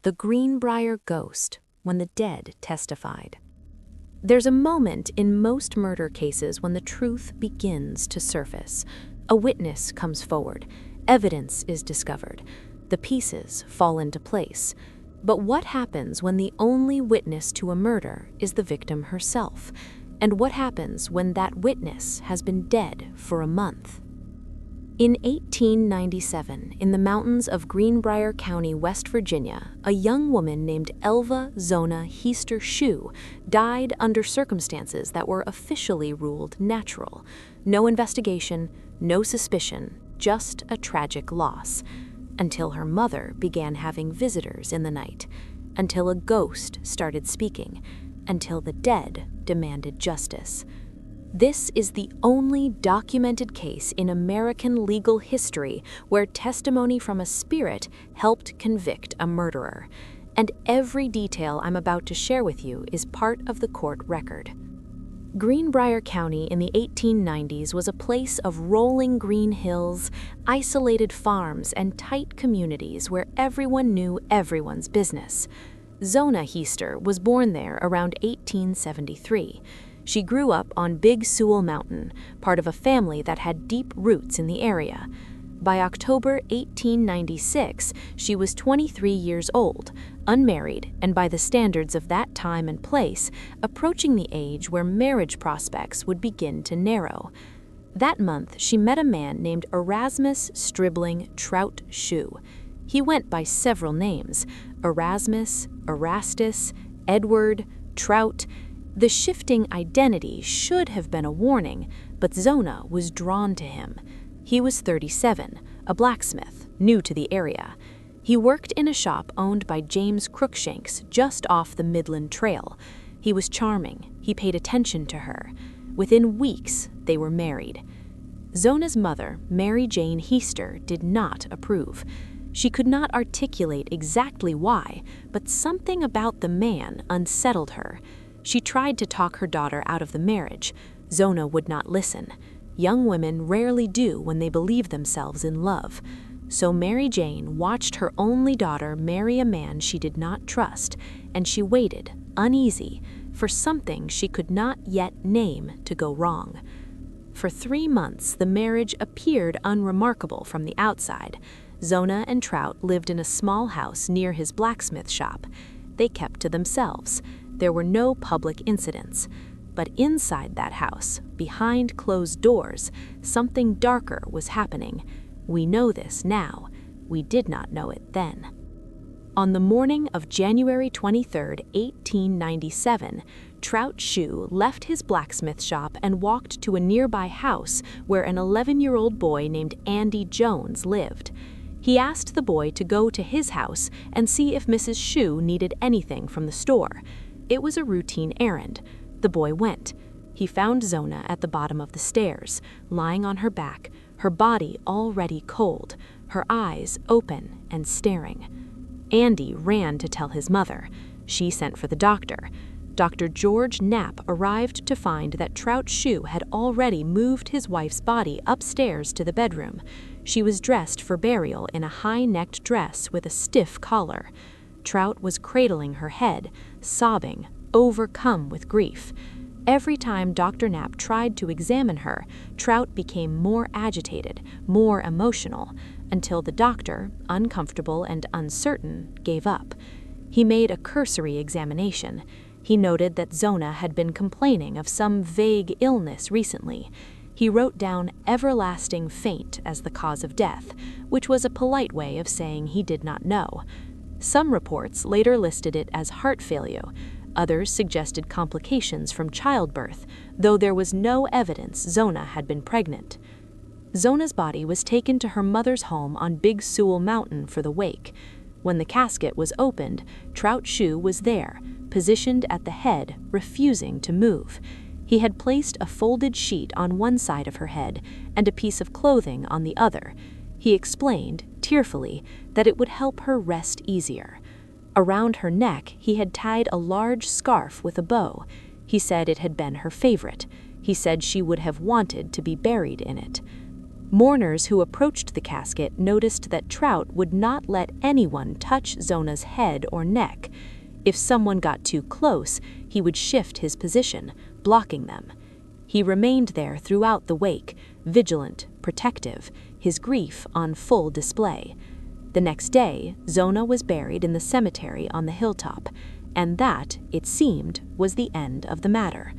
The Greenbrier Ghost, when the dead testified. There's a moment in most murder cases when the truth begins to surface. A witness comes forward, evidence is discovered, the pieces fall into place. But what happens when the only witness to a murder is the victim herself? And what happens when that witness has been dead for a month? In 1897, in the mountains of Greenbrier County, West Virginia, a young woman named Elva Zona Heaster Shue died under circumstances that were officially ruled natural. No investigation, no suspicion, just a tragic loss. Until her mother began having visitors in the night, until a ghost started speaking, until the dead demanded justice. This is the only documented case in American legal history where testimony from a spirit helped convict a murderer. And every detail I'm about to share with you is part of the court record. Greenbrier County in the 1890s was a place of rolling green hills, isolated farms, and tight communities where everyone knew everyone's business. Zona Heaster was born there around 1873. She grew up on Big Sewell Mountain, part of a family that had deep roots in the area. By October 1896, she was 23 years old, unmarried, and by the standards of that time and place, approaching the age where marriage prospects would begin to narrow. That month, she met a man named Erasmus Stribling Trout Shue. He went by several names: Erasmus, Erastus, Edward, Trout. The shifting identity should have been a warning, but Zona was drawn to him. He was 37, a blacksmith, new to the area. He worked in a shop owned by James Crookshanks just off the Midland Trail. He was charming. He paid attention to her. Within weeks, they were married. Zona's mother, Jane Heaster, did not approve. She could not articulate exactly why, but something about the man unsettled her. She tried to talk her daughter out of the marriage. Zona would not listen. Young women rarely do when they believe themselves in love. So Mary Jane watched her only daughter marry a man she did not trust, and she waited, uneasy, for something she could not yet name to go wrong. For 3 months, the marriage appeared unremarkable from the outside. Zona and Trout lived in a small house near his blacksmith shop. They kept to themselves. There were no public incidents. But inside that house, behind closed doors, something darker was happening. We know this now. We did not know it then. On the morning of January 23, 1897, Trout Shue left his blacksmith shop and walked to a nearby house where an 11-year-old boy named Andy Jones lived. He asked the boy to go to his house and see if Mrs. Shue needed anything from the store. It was a routine errand. The boy went. He found Zona at the bottom of the stairs, lying on her back, her body already cold, her eyes open and staring. Andy ran to tell his mother. She sent for the doctor. Dr. George Knapp arrived to find that Trout Shue had already moved his wife's body upstairs to the bedroom. She was dressed for burial in a high-necked dress with a stiff collar. Trout was cradling her head, sobbing, overcome with grief. Every time Dr. Knapp tried to examine her, Trout became more agitated, more emotional, until the doctor, uncomfortable and uncertain, gave up. He made a cursory examination. He noted that Zona had been complaining of some vague illness recently. He wrote down everlasting faint as the cause of death, which was a polite way of saying he did not know. Some reports later listed it as heart failure. Others suggested complications from childbirth, though there was no evidence Zona had been pregnant. Zona's body was taken to her mother's home on Big Sewell Mountain for the wake. When the casket was opened, Trout Shue was there, positioned at the head, refusing to move. He had placed a folded sheet on one side of her head and a piece of clothing on the other. He explained, tearfully, that it would help her rest easier. Around her neck, he had tied a large scarf with a bow. He said it had been her favorite. He said she would have wanted to be buried in it. Mourners who approached the casket noticed that Trout would not let anyone touch Zona's head or neck. If someone got too close, he would shift his position, blocking them. He remained there throughout the wake, vigilant, protective, his grief on full display. The next day, Zona was buried in the cemetery on the hilltop, and that, it seemed, was the end of the matter.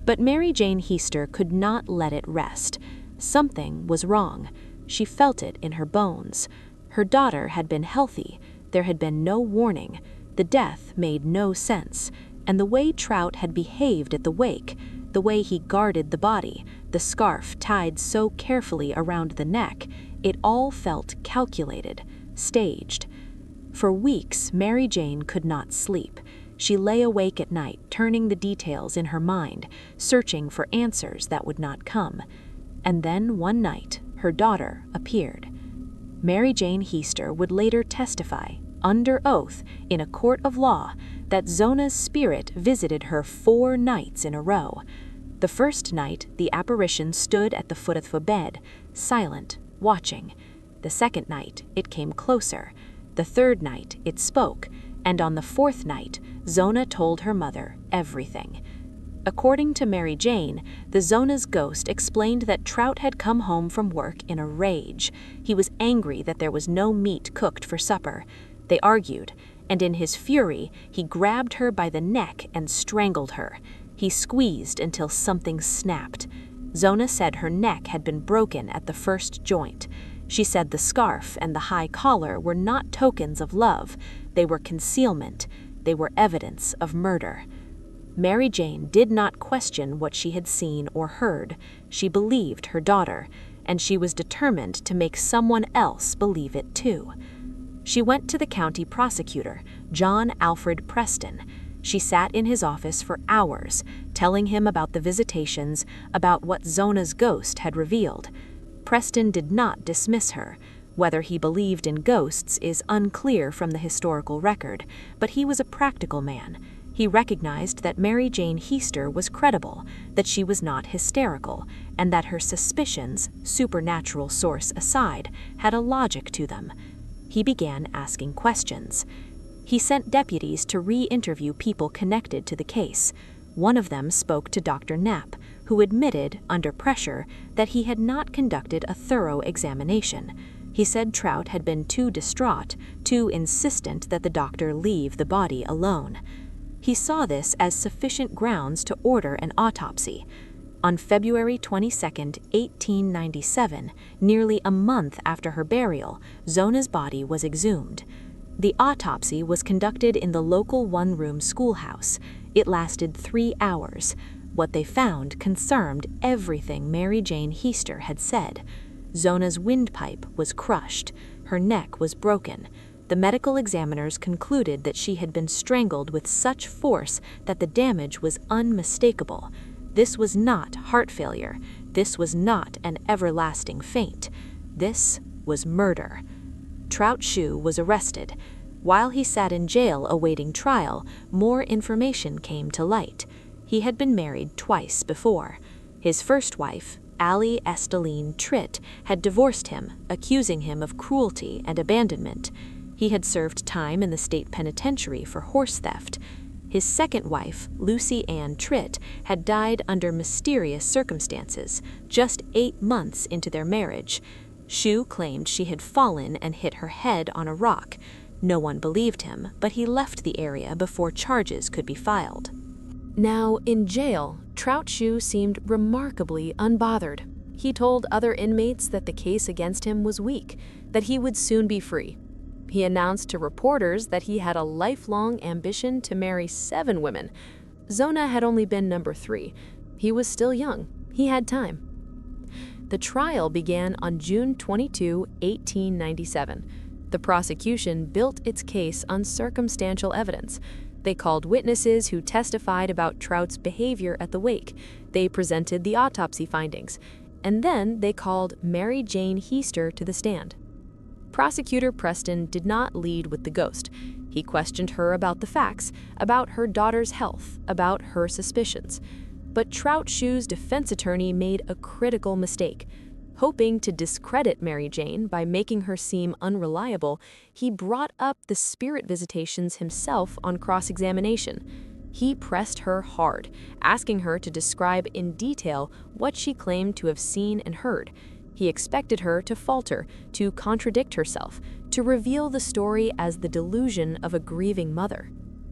But Mary Jane Heaster could not let it rest. Something was wrong. She felt it in her bones. Her daughter had been healthy. There had been no warning. The death made no sense. And the way Trout had behaved at the wake, the way he guarded the body, the scarf tied so carefully around the neck, it all felt calculated, staged. For weeks, Mary Jane could not sleep. She lay awake at night, turning the details in her mind, searching for answers that would not come. And then one night, her daughter appeared. Mary Jane Heaster would later testify, under oath, in a court of law, that Zona's spirit visited her 4 nights in a row. The first night, the apparition stood at the foot of the bed, silent, watching. The second night, it came closer. The third night, it spoke. And on the 4th night, Zona told her mother everything. According to Mary Jane, the Zona's ghost explained that Trout had come home from work in a rage. He was angry that there was no meat cooked for supper. They argued, and in his fury, he grabbed her by the neck and strangled her. He squeezed until something snapped. Zona said her neck had been broken at the first joint. She said the scarf and the high collar were not tokens of love. They were concealment. They were evidence of murder. Mary Jane did not question what she had seen or heard. She believed her daughter, and she was determined to make someone else believe it too. She went to the county prosecutor, John Alfred Preston. She sat in his office for hours, telling him about the visitations, about what Zona's ghost had revealed. Preston did not dismiss her. Whether he believed in ghosts is unclear from the historical record, but he was a practical man. He recognized that Mary Jane Heaster was credible, that she was not hysterical, and that her suspicions, supernatural source aside, had a logic to them. He began asking questions. He sent deputies to re-interview people connected to the case. One of them spoke to Dr. Knapp, who admitted, under pressure, that he had not conducted a thorough examination. He said Trout had been too distraught, too insistent that the doctor leave the body alone. He saw this as sufficient grounds to order an autopsy. On February 22, 1897, nearly a month after her burial, Zona's body was exhumed. The autopsy was conducted in the local one-room schoolhouse. It lasted 3 hours. What they found confirmed everything Mary Jane Heaster had said. Zona's windpipe was crushed. Her neck was broken. The medical examiners concluded that she had been strangled with such force that the damage was unmistakable. This was not heart failure. This was not an everlasting faint. This was murder. Trout Shue was arrested. While he sat in jail awaiting trial, more information came to light. He had been married twice before. His first wife, Allie Esteline Tritt, had divorced him, accusing him of cruelty and abandonment. He had served time in the state penitentiary for horse theft. His second wife, Lucy Ann Tritt, had died under mysterious circumstances, just 8 months into their marriage. Shue claimed she had fallen and hit her head on a rock. No one believed him, but he left the area before charges could be filed. Now, in jail, Trout Shue seemed remarkably unbothered. He told other inmates that the case against him was weak, that he would soon be free. He announced to reporters that he had a lifelong ambition to marry 7 women. Zona had only been number 3. He was still young. He had time. The trial began on June 22, 1897. The prosecution built its case on circumstantial evidence. They called witnesses who testified about Trout's behavior at the wake. They presented the autopsy findings. And then they called Mary Jane Heaster to the stand. Prosecutor Preston did not lead with the ghost. He questioned her about the facts, about her daughter's health, about her suspicions. But Trout Shue's defense attorney made a critical mistake. Hoping to discredit Mary Jane by making her seem unreliable, he brought up the spirit visitations himself on cross-examination. He pressed her hard, asking her to describe in detail what she claimed to have seen and heard. He expected her to falter, to contradict herself, to reveal the story as the delusion of a grieving mother.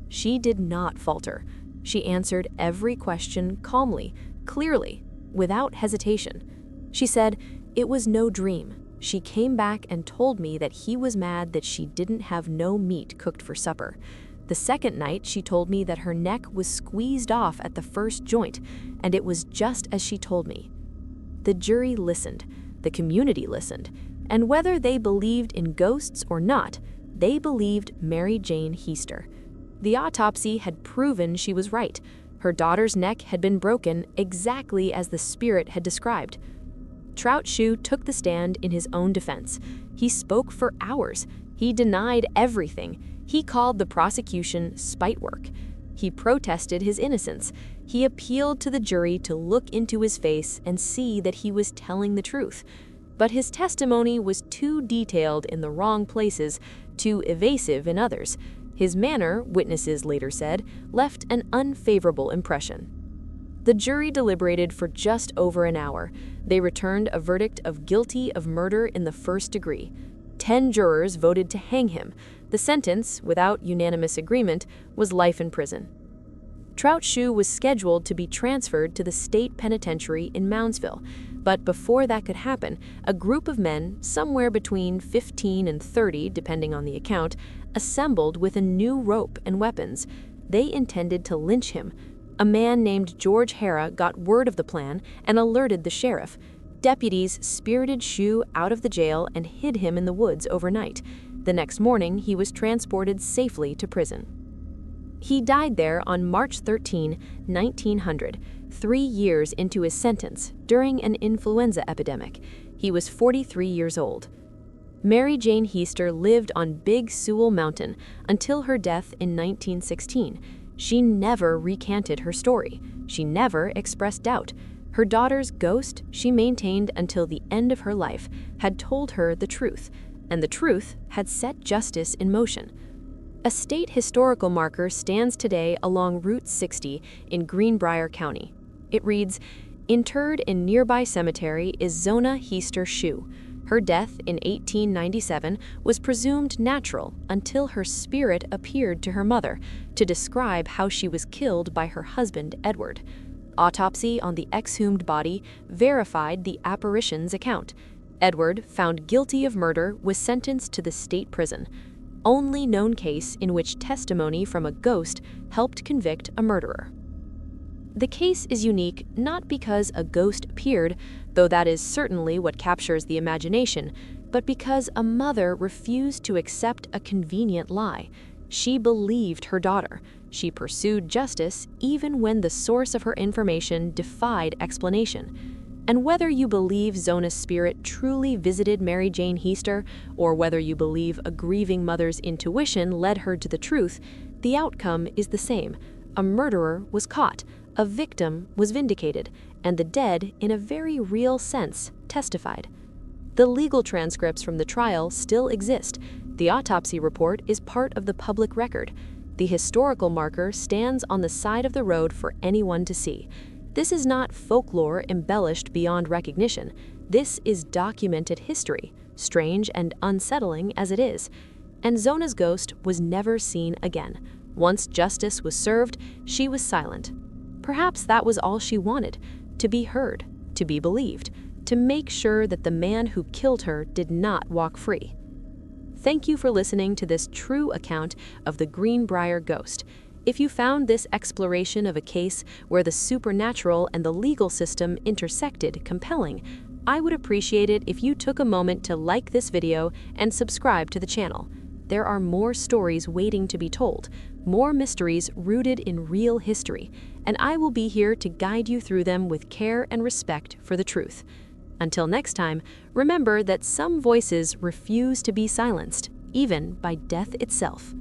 She did not falter. She answered every question calmly, clearly, without hesitation. She said, "It was no dream. She came back and told me that he was mad that she didn't have no meat cooked for supper. The second night, she told me that her neck was squeezed off at the first joint, and it was just as she told me." The jury listened. The community listened. And whether they believed in ghosts or not, they believed Mary Jane Heaster. The autopsy had proven she was right. Her daughter's neck had been broken exactly as the spirit had described. Trout Shue took the stand in his own defense. He spoke for hours. He denied everything. He called the prosecution spite work. He protested his innocence. He appealed to the jury to look into his face and see that he was telling the truth. But his testimony was too detailed in the wrong places, too evasive in others. His manner, witnesses later said, left an unfavorable impression. The jury deliberated for just over an hour. They returned a verdict of guilty of murder in the first degree. 10 jurors voted to hang him. The sentence, without unanimous agreement, was life in prison. Trout Shue was scheduled to be transferred to the state penitentiary in Moundsville, but before that could happen, a group of men, somewhere between 15 and 30 depending on the account, assembled with a new rope and weapons. They intended to lynch him. A man named George Hara got word of the plan and alerted the sheriff. Deputies spirited Shue out of the jail and hid him in the woods overnight. The next morning, he was transported safely to prison. He died there on March 13, 1900, 3 years into his sentence, during an influenza epidemic. He was 43 years old. Mary Jane Heaster lived on Big Sewell Mountain until her death in 1916. She never recanted her story. She never expressed doubt. Her daughter's ghost, she maintained until the end of her life, had told her the truth, and the truth had set justice in motion. A state historical marker stands today along Route 60 in Greenbrier County. It reads, "Interred in nearby cemetery is Zona Heaster Shue. Her death in 1897 was presumed natural until her spirit appeared to her mother to describe how she was killed by her husband, Edward. Autopsy on the exhumed body verified the apparition's account. Edward, found guilty of murder, was sentenced to the state prison. Only known case in which testimony from a ghost helped convict a murderer." The case is unique not because a ghost appeared, though that is certainly what captures the imagination, but because a mother refused to accept a convenient lie. She believed her daughter. She pursued justice even when the source of her information defied explanation. And whether you believe Zona's spirit truly visited Mary Jane Heaster, or whether you believe a grieving mother's intuition led her to the truth, the outcome is the same. A murderer was caught, a victim was vindicated, and the dead, in a very real sense, testified. The legal transcripts from the trial still exist. The autopsy report is part of the public record. The historical marker stands on the side of the road for anyone to see. This is not folklore embellished beyond recognition. This is documented history, strange and unsettling as it is. And Zona's ghost was never seen again. Once justice was served, she was silent. Perhaps that was all she wanted, to be heard, to be believed, to make sure that the man who killed her did not walk free. Thank you for listening to this true account of the Greenbrier ghost. If you found this exploration of a case where the supernatural and the legal system intersected compelling, I would appreciate it if you took a moment to like this video and subscribe to the channel. There are more stories waiting to be told, more mysteries rooted in real history, and I will be here to guide you through them with care and respect for the truth. Until next time, remember that some voices refuse to be silenced, even by death itself.